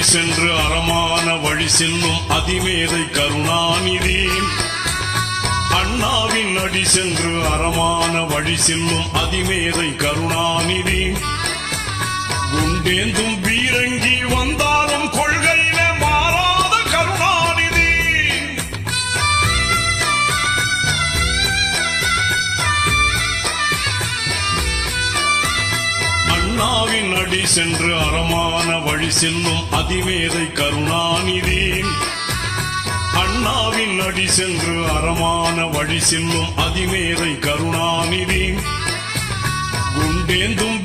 சென்று அறமான வழி செல்லும் அதிமேதை கருணாநிதி. அண்ணாவின் அடி சென்று அறமான வழி செல்லும் அதிமேதை கருணாநிதி. குண்டேந்தும் பீரங்கி வந்தாலும் கொள்கையில மாறாத கருணாநிதி. அண்ணாவின் அடி சென்று அறமான வழி செல்லும் அதிமேதை கருணாநிதி. அண்ணாவின் அடி சென்று அறமான வழி செல்லும் அதிமேதை கருணாநிதி. குண்டேந்தும்